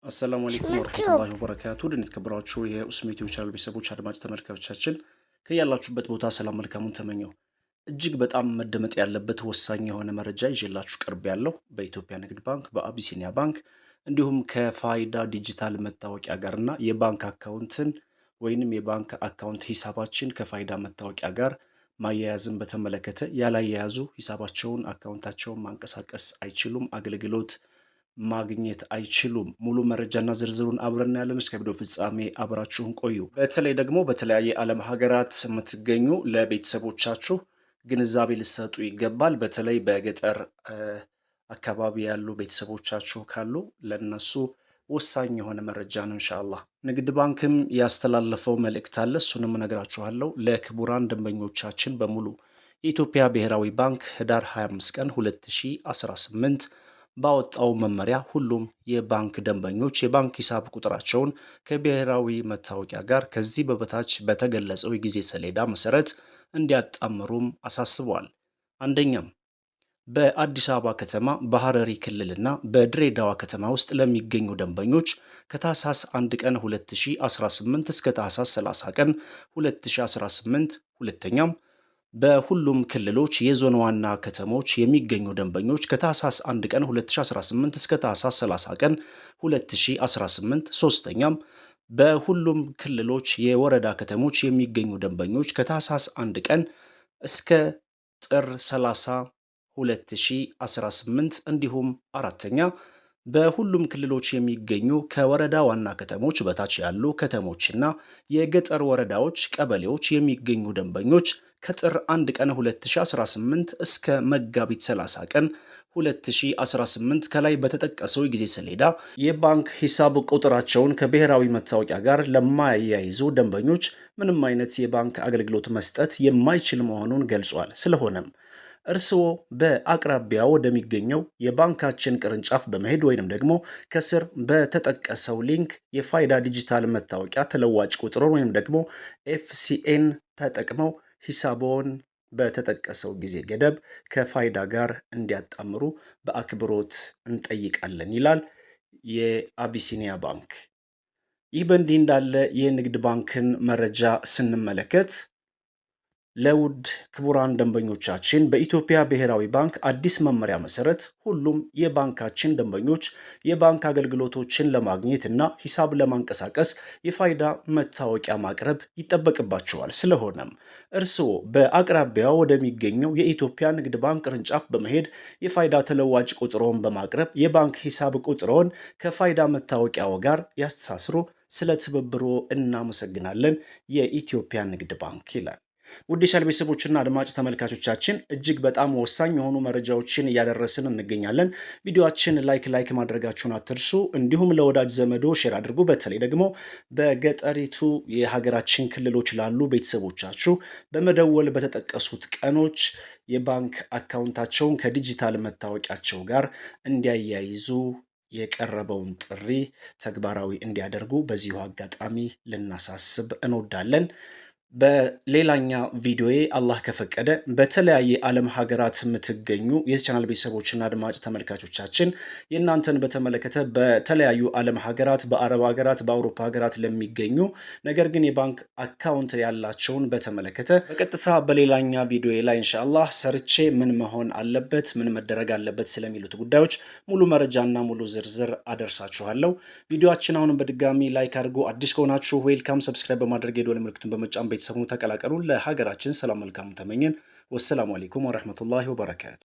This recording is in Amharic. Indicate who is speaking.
Speaker 1: አሰላሙ አለይኩም ወራህመቱላሂ ወበረካቱ። ድን የተከበራችሁ የኡስሚ ዩቲዩብ ቻናል ቤተሰቦች አድማጭ ተመልካቾቻችን ከያላችሁበት ቦታ ሰላም መልካሙን ተመኘው። እጅግ በጣም መደመጥ ያለበት ወሳኝ የሆነ መረጃ ይዤላችሁ ቀርብ ያለው በኢትዮጵያ ንግድ ባንክ፣ በአቢሲኒያ ባንክ እንዲሁም ከፋይዳ ዲጂታል መታወቂያ ጋርና የባንክ አካውንትን ወይንም የባንክ አካውንት ሂሳባችን ከፋይዳ መታወቂያ ጋር ማያያዝን በተመለከተ ያላያያዙ ሂሳባቸውን አካውንታቸውን ማንቀሳቀስ አይችሉም፣ አገልግሎት ማግኘት አይችሉም። ሙሉ መረጃና ዝርዝሩን አብረን ያለን እስከ ቪዲዮ ፍጻሜ አብራችሁን ቆዩ። በተለይ ደግሞ በተለያየ ዓለም ሀገራት የምትገኙ ለቤተሰቦቻችሁ ግንዛቤ ልሰጡ ይገባል። በተለይ በገጠር አካባቢ ያሉ ቤተሰቦቻችሁ ካሉ ለነሱ ወሳኝ የሆነ መረጃ ነው። ኢንሻአላህ ንግድ ባንክም ያስተላለፈው መልእክት አለ፣ እሱንም እነግራችኋለሁ። ለክቡራን ደንበኞቻችን በሙሉ የኢትዮጵያ ብሔራዊ ባንክ ህዳር 25 ቀን 2018 ባወጣው መመሪያ ሁሉም የባንክ ደንበኞች የባንክ ሂሳብ ቁጥራቸውን ከብሔራዊ መታወቂያ ጋር ከዚህ በበታች በተገለጸው የጊዜ ሰሌዳ መሰረት እንዲያጣምሩም አሳስበዋል። አንደኛም በአዲስ አበባ ከተማ በሐረሪ ክልልና በድሬዳዋ ከተማ ውስጥ ለሚገኙ ደንበኞች ከታህሳስ 1 ቀን 2018 እስከ ታህሳስ 30 ቀን 2018፣ ሁለተኛም በሁሉም ክልሎች የዞን ዋና ከተሞች የሚገኙ ደንበኞች ከታህሳስ 1 ቀን 2018 እስከ ታህሳስ 30 ቀን 2018፣ ሶስተኛም በሁሉም ክልሎች የወረዳ ከተሞች የሚገኙ ደንበኞች ከታህሳስ 1 ቀን እስከ ጥር 30 2018፣ እንዲሁም አራተኛ በሁሉም ክልሎች የሚገኙ ከወረዳ ዋና ከተሞች በታች ያሉ ከተሞችና የገጠር ወረዳዎች ቀበሌዎች የሚገኙ ደንበኞች ከጥር 1 ቀን 2018 እስከ መጋቢት 30 ቀን 2018 ከላይ በተጠቀሰው የጊዜ ሰሌዳ የባንክ ሂሳብ ቁጥራቸውን ከብሔራዊ መታወቂያ ጋር ለማያይዙ ደንበኞች ምንም አይነት የባንክ አገልግሎት መስጠት የማይችል መሆኑን ገልጿል። ስለሆነም እርስዎ በአቅራቢያ ወደሚገኘው የባንካችን ቅርንጫፍ በመሄድ ወይንም ደግሞ ከስር በተጠቀሰው ሊንክ የፋይዳ ዲጂታል መታወቂያ ተለዋጭ ቁጥሩን ወይም ደግሞ ኤፍሲኤን ተጠቅመው ሂሳቦን በተጠቀሰው ጊዜ ገደብ ከፋይዳ ጋር እንዲያጣምሩ በአክብሮት እንጠይቃለን ይላል የአቢሲኒያ ባንክ። ይህ በእንዲህ እንዳለ የንግድ ባንክን መረጃ ስንመለከት ለውድ ክቡራን ደንበኞቻችን በኢትዮጵያ ብሔራዊ ባንክ አዲስ መመሪያ መሰረት ሁሉም የባንካችን ደንበኞች የባንክ አገልግሎቶችን ለማግኘት እና ሂሳብ ለማንቀሳቀስ የፋይዳ መታወቂያ ማቅረብ ይጠበቅባቸዋል። ስለሆነም እርስዎ በአቅራቢያው ወደሚገኘው የኢትዮጵያ ንግድ ባንክ ቅርንጫፍ በመሄድ የፋይዳ ተለዋጭ ቁጥሮን በማቅረብ የባንክ ሂሳብ ቁጥሮን ከፋይዳ መታወቂያው ጋር ያስተሳስሩ። ስለ ትብብሮ እናመሰግናለን። የኢትዮጵያ ንግድ ባንክ ይላል። ውድ የቻናል ቤተሰቦችና አድማጭ ተመልካቾቻችን እጅግ በጣም ወሳኝ የሆኑ መረጃዎችን እያደረስን እንገኛለን። ቪዲዮአችን ላይክ ማድረጋችሁን አትርሱ። እንዲሁም ለወዳጅ ዘመዶ ሼር አድርጉ። በተለይ ደግሞ በገጠሪቱ የሀገራችን ክልሎች ላሉ ቤተሰቦቻችሁ በመደወል በተጠቀሱት ቀኖች የባንክ አካውንታቸውን ከዲጂታል መታወቂያቸው ጋር እንዲያያይዙ የቀረበውን ጥሪ ተግባራዊ እንዲያደርጉ በዚሁ አጋጣሚ ልናሳስብ እንወዳለን። በሌላኛ ቪዲዮዬ አላህ ከፈቀደ በተለያየ ዓለም ሀገራት የምትገኙ የቻናል ቤተሰቦችና አድማጭ ተመልካቾቻችን የእናንተን በተመለከተ በተለያዩ ዓለም ሀገራት፣ በአረብ ሀገራት፣ በአውሮፓ ሀገራት ለሚገኙ ነገር ግን የባንክ አካውንት ያላቸውን በተመለከተ በቀጥታ በሌላኛ ቪዲዮዬ ላይ ኢንሻአላህ ሰርቼ ምን መሆን አለበት፣ ምን መደረግ አለበት ስለሚሉት ጉዳዮች ሙሉ መረጃና ሙሉ ዝርዝር አደርሳችኋለሁ። ቪዲዮአችን አሁንም በድጋሚ ላይክ አድርጉ። አዲስ ከሆናችሁ ዌልካም፣ ሰብስክራይብ በማድረግ የደወል ምልክቱን በመጫን ቤተሰቡን ተቀላቀሉ። ለሀገራችን ሰላም መልካም ተመኘን። ወሰላሙ አለይኩም ወረህመቱላሂ ወበረካቱ።